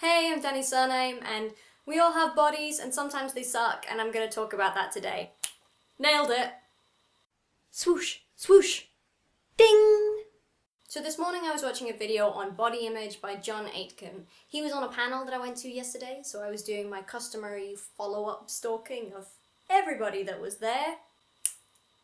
Hey, I'm DaniSurname, and we all have bodies, and sometimes they suck, and I'm gonna talk about that today. Nailed it! Swoosh, swoosh, ding! So this morning I was watching a video on body image by John Aitken. He was on a panel that I went to yesterday, so I was doing my customary follow-up stalking of everybody that was there.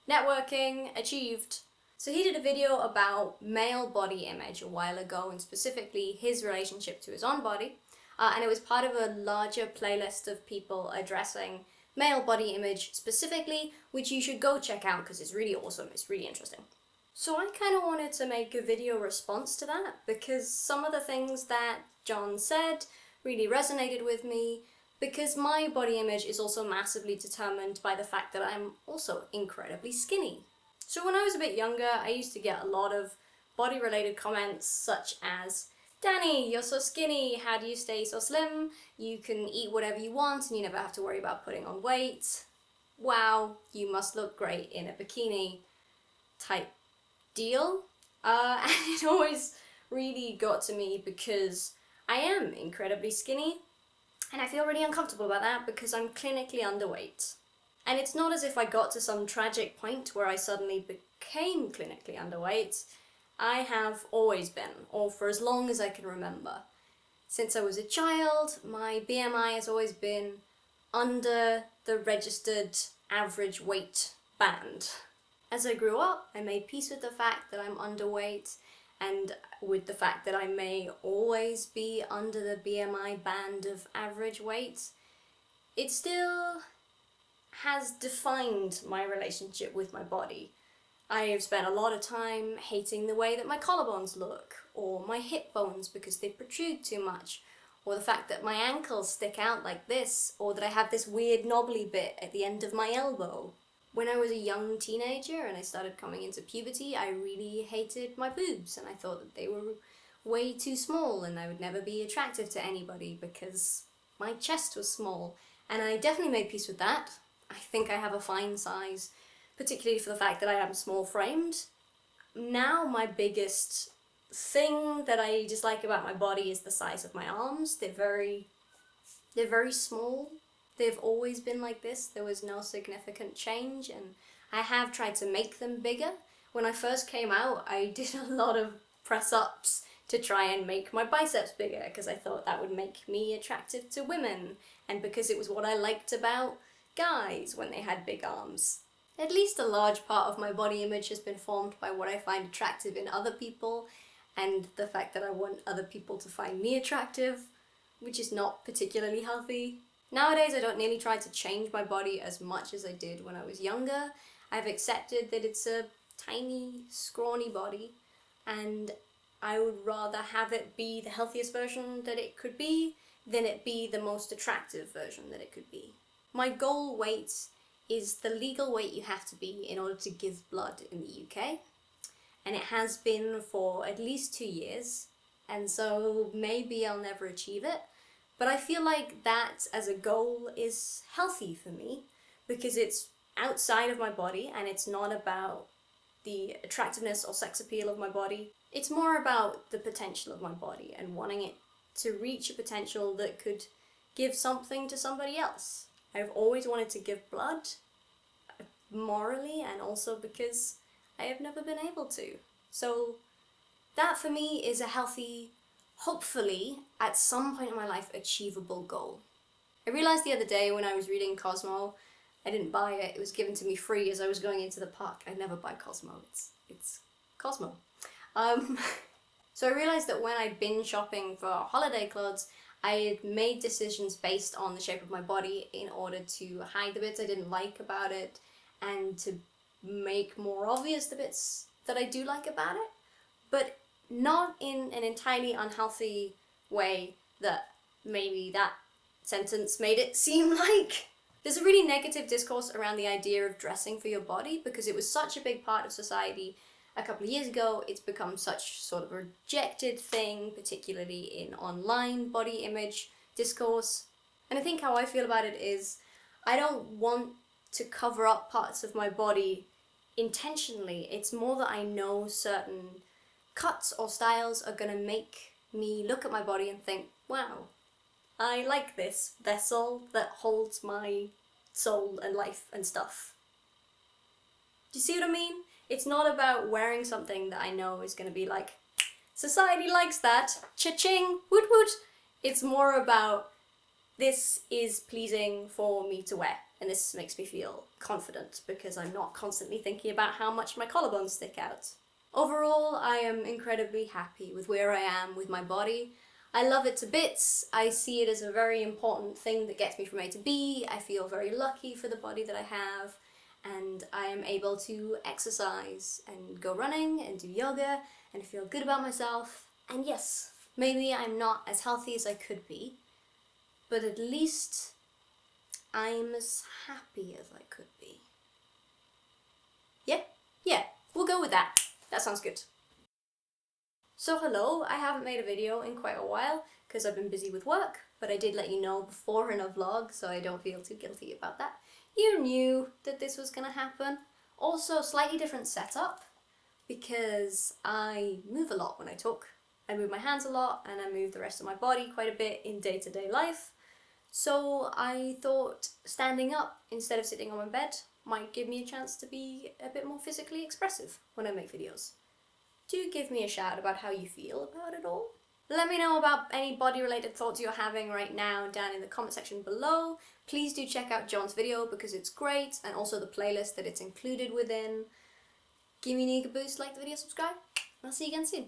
Networking achieved. So he did a video about male body image a while ago, and specifically his relationship to his own body. And it was part of a larger playlist of people addressing male body image specifically, which you should go check out because it's really awesome, it's really interesting. So I kind of wanted to make a video response to that because some of the things that John said really resonated with me, because my body image is also massively determined by the fact that I'm also incredibly skinny. So when I was a bit younger, I used to get a lot of body-related comments such as, "Danny, you're so skinny, how do you stay so slim? You can eat whatever you want and you never have to worry about putting on weight. Wow, you must look great in a bikini," type deal. And it always really got to me because I am incredibly skinny and I feel really uncomfortable about that because I'm clinically underweight. And it's not as if I got to some tragic point where I suddenly became clinically underweight. I have always been, or for as long as I can remember. Since I was a child, my BMI has always been under the registered average weight band. As I grew up, I made peace with the fact that I'm underweight and with the fact that I may always be under the BMI band of average weight. It still has defined my relationship with my body. I have spent a lot of time hating the way that my collarbones look, or my hip bones because they protrude too much, or the fact that my ankles stick out like this, or that I have this weird knobbly bit at the end of my elbow. When I was a young teenager and I started coming into puberty, I really hated my boobs and I thought that they were way too small and I would never be attractive to anybody because my chest was small. And I definitely made peace with that. I think I have a fine size, particularly for the fact that I am small framed. Now my biggest thing that I dislike about my body is the size of my arms. They're very small. They've always been like this. There was no significant change, and I have tried to make them bigger. When I first came out, I did a lot of press-ups to try and make my biceps bigger because I thought that would make me attractive to women, and because it was what I liked about guys when they had big arms. At least a large part of my body image has been formed by what I find attractive in other people and the fact that I want other people to find me attractive, which is not particularly healthy. Nowadays I don't nearly try to change my body as much as I did when I was younger. I've accepted that it's a tiny, scrawny body and I would rather have it be the healthiest version that it could be than it be the most attractive version that it could be. My goal weight is the legal weight you have to be in order to give blood in the UK, and it has been for at least 2 years, and so maybe I'll never achieve it, but I feel like that as a goal is healthy for me because it's outside of my body and it's not about the attractiveness or sex appeal of my body. It's more about the potential of my body and wanting it to reach a potential that could give something to somebody else. I've always wanted to give blood, morally, and also because I have never been able to. So that for me is a healthy, hopefully, at some point in my life, achievable goal. I realized the other day when I was reading Cosmo, I didn't buy it, it was given to me free as I was going into the park. I never buy Cosmo, it's Cosmo. So I realized that when I'd been shopping for holiday clothes, I had made decisions based on the shape of my body in order to hide the bits I didn't like about it and to make more obvious the bits that I do like about it, but not in an entirely unhealthy way that maybe that sentence made it seem like. There's a really negative discourse around the idea of dressing for your body because it was such a big part of society a couple of years ago. It's become such sort of a rejected thing, particularly in online body image discourse. And I think how I feel about it is I don't want to cover up parts of my body intentionally. It's more that I know certain cuts or styles are gonna make me look at my body and think, wow, I like this vessel that holds my soul and life and stuff. Do you see what I mean? It's not about wearing something that I know is going to be like, society likes that, cha-ching, woot woot. It's more about, this is pleasing for me to wear, and this makes me feel confident because I'm not constantly thinking about how much my collarbones stick out. Overall, I am incredibly happy with where I am with my body. I love it to bits. I see it as a very important thing that gets me from A to B. I feel very lucky for the body that I have, and I am able to exercise and go running and do yoga and feel good about myself. And yes, maybe I'm not as healthy as I could be, but at least I'm as happy as I could be. Yeah, we'll go with that. That sounds good. So hello, I haven't made a video in quite a while because I've been busy with work, but I did let you know before in a vlog so I don't feel too guilty about that. You knew that this was gonna happen. Also, slightly different setup because I move a lot when I talk. I move my hands a lot and I move the rest of my body quite a bit in day-to-day life. So I thought standing up instead of sitting on my bed might give me a chance to be a bit more physically expressive when I make videos. Do give me a shout about how you feel about it all. Let me know about any body related thoughts you're having right now down in the comment section below. Please do check out John's video because it's great, and also the playlist that it's included within. Give me an eager boost, like the video, subscribe, and I'll see you again soon.